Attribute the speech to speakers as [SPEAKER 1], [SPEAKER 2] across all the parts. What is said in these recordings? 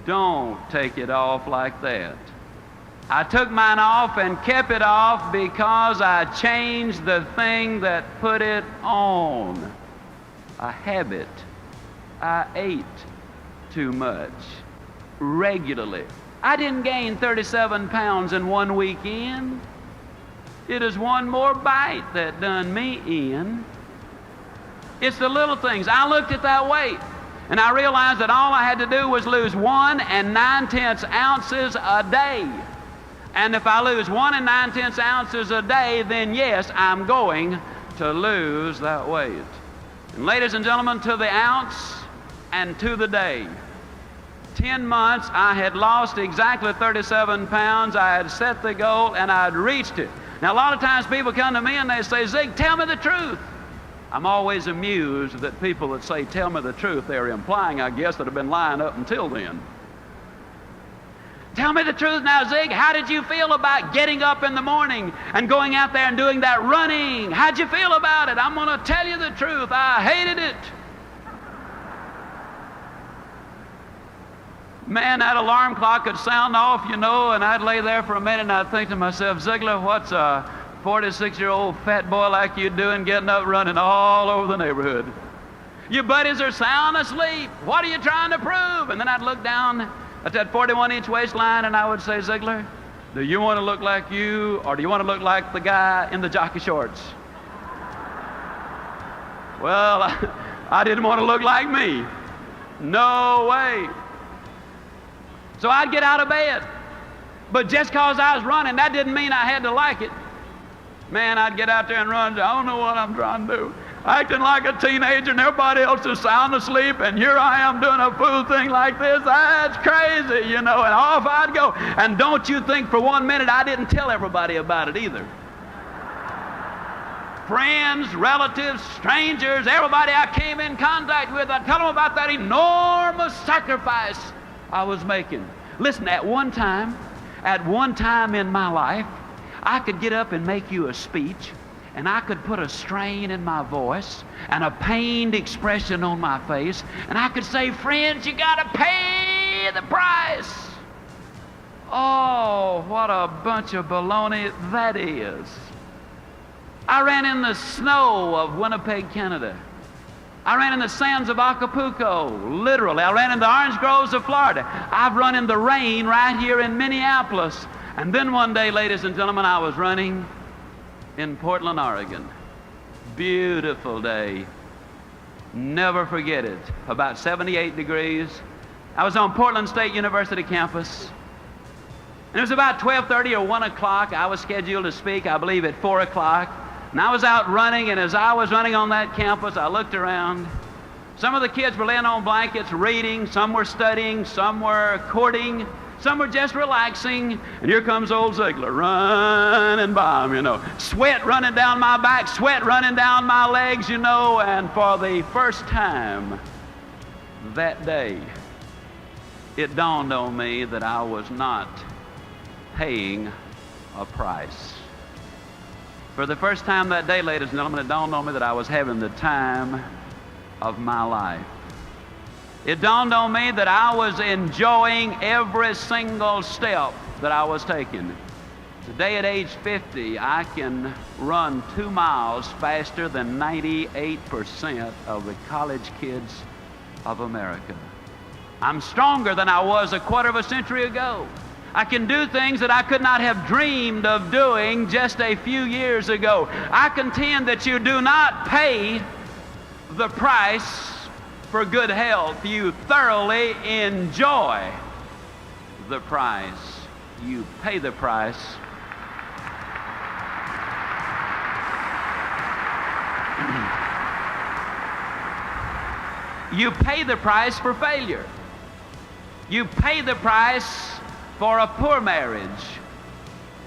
[SPEAKER 1] Don't take it off like that. I took mine off and kept it off because I changed the thing that put it on. A habit. I ate too much regularly. I didn't gain 37 pounds in one weekend. It is one more bite that done me in. It's the little things. I looked at that weight and I realized that all I had to do was lose 1 9/10 ounces a day. And if I lose 1 9/10 ounces a day, then yes, I'm going to lose that weight. And ladies and gentlemen, to the ounce and to the day. 10 months, I had lost exactly 37 pounds. I had set the goal and I had reached it. Now, a lot of times people come to me and they say, Zig, tell me the truth. I'm always amused that people that say, tell me the truth, they're implying, I guess, that have been lying up until then. Tell me the truth now, Zig. How did you feel about getting up in the morning and going out there and doing that running? How'd you feel about it? I'm going to tell you the truth. I hated it. Man, that alarm clock would sound off, you know, and I'd lay there for a minute and I'd think to myself, Ziglar, what's a 46-year-old fat boy like you doing getting up running all over the neighborhood? Your buddies are sound asleep. What are you trying to prove? And then I'd look down at that 41-inch waistline and I would say, Ziglar, do you want to look like you or do you want to look like the guy in the jockey shorts? Well, I didn't want to look like me. No way. So I'd get out of bed. But just because I was running, that didn't mean I had to like it. Man, I'd get out there and run. I don't know what I'm trying to do. Acting like a teenager and everybody else is sound asleep, and here I am doing a fool thing like this. That's crazy, you know, and off I'd go. And don't you think for 1 minute I didn't tell everybody about it either. Friends, relatives, strangers, everybody I came in contact with, I'd tell them about that enormous sacrifice I was making. Listen, at one time in my life, I could get up and make you a speech, and I could put a strain in my voice and a pained expression on my face, and I could say, friends, you got to pay the price. Oh, what a bunch of baloney that is. I ran in the snow of Winnipeg, Canada. I ran in the sands of Acapulco, literally. I ran in the orange groves of Florida. I've run in the rain right here in Minneapolis. And then one day, ladies and gentlemen, I was running in Portland, Oregon. Beautiful day. Never forget it. About 78 degrees. I was on Portland State University campus. And it was about 12:30 or 1 o'clock. I was scheduled to speak, I believe, at 4 o'clock. And I was out running, and as I was running on that campus, I looked around. Some of the kids were laying on blankets reading, some were studying, some were courting, some were just relaxing. And here comes old Ziglar running by them, you know. Sweat running down my back, sweat running down my legs, you know. And for the first time that day, it dawned on me that I was not paying a price. For the first time that day, ladies and gentlemen, it dawned on me that I was having the time of my life. It dawned on me that I was enjoying every single step that I was taking. Today at age 50, I can run 2 miles faster than 98% of the college kids of America. I'm stronger than I was a quarter of a century ago. I can do things that I could not have dreamed of doing just a few years ago. I contend that you do not pay the price for good health. You thoroughly enjoy the price. You pay the price. You pay the price for failure. You pay the price for a poor marriage.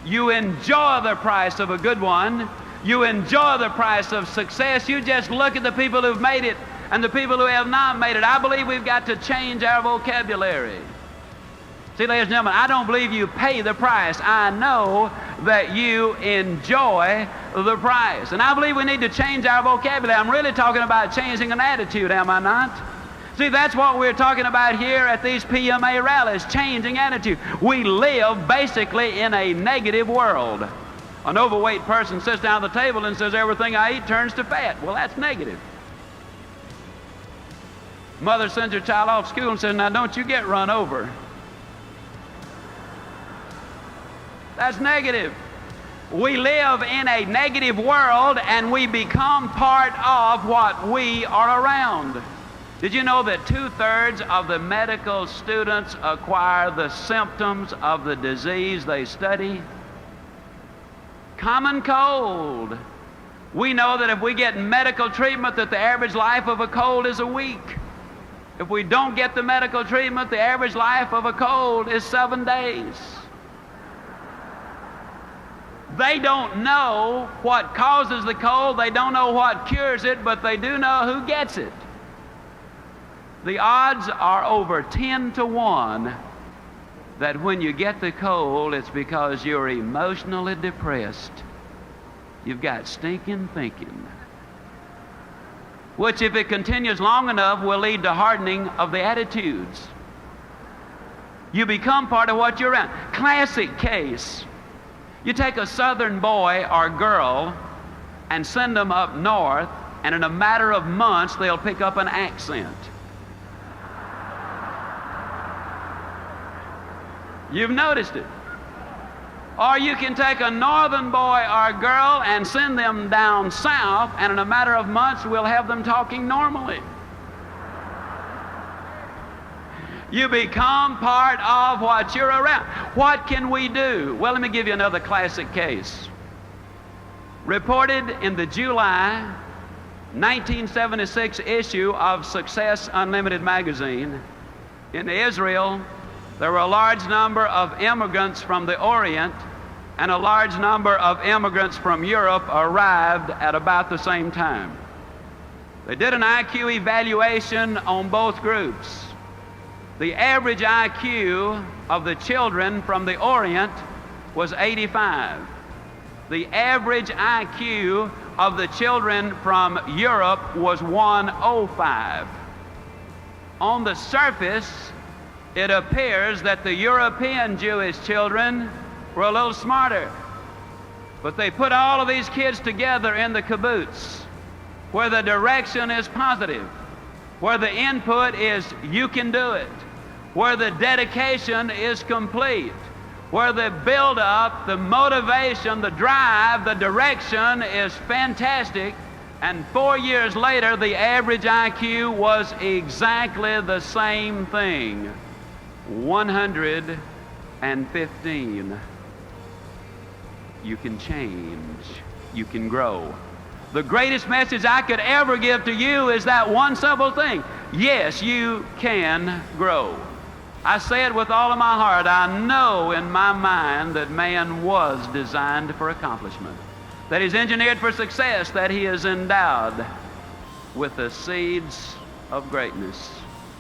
[SPEAKER 1] You enjoy the price of a good one. You enjoy the price of success. You just look at the people who've made it and the people who have not made it. I believe we've got to change our vocabulary. See, ladies and gentlemen, I don't believe you pay the price. I know that you enjoy the price. And I believe we need to change our vocabulary. I'm really talking about changing an attitude, am I not? See, that's what we're talking about here at these PMA rallies, changing attitude. We live basically in a negative world. An overweight person sits down at the table and says, everything I eat turns to fat. Well, that's negative. Mother sends her child off school and says, now don't you get run over. That's negative. We live in a negative world and we become part of what we are around. Did you know that 2/3 of the medical students acquire the symptoms of the disease they study? Common cold. We know that if we get medical treatment that the average life of a cold is a week. If we don't get the medical treatment, the average life of a cold is 7 days. They don't know what causes the cold, they don't know what cures it, but they do know who gets it. The odds are over 10-to-1 that when you get the cold, it's because you're emotionally depressed. You've got stinking thinking, which if it continues long enough will lead to hardening of the attitudes. You become part of what you're around. Classic case. You take a southern boy or girl and send them up north, and in a matter of months they'll pick up an accent. You've noticed it. Or you can take a northern boy or girl and send them down south, and in a matter of months we'll have them talking normally. You become part of what you're around. What can we do? Well, let me give you another classic case. Reported in the July 1976 issue of Success Unlimited magazine, in Israel, there were a large number of immigrants from the Orient and a large number of immigrants from Europe arrived at about the same time. They did an IQ evaluation on both groups. The average IQ of the children from the Orient was 85. The average IQ of the children from Europe was 105. On the surface, it appears that the European Jewish children were a little smarter. But they put all of these kids together in the kibbutz, where the direction is positive, where the input is you can do it, where the dedication is complete, where the build-up, the motivation, the drive, the direction is fantastic. And 4 years later, the average IQ was exactly the same thing. 115. You can change. You can grow. The greatest message I could ever give to you is that one simple thing. Yes, you can grow. I say it with all of my heart. I know in my mind that man was designed for accomplishment, that he's engineered for success, that he is endowed with the seeds of greatness.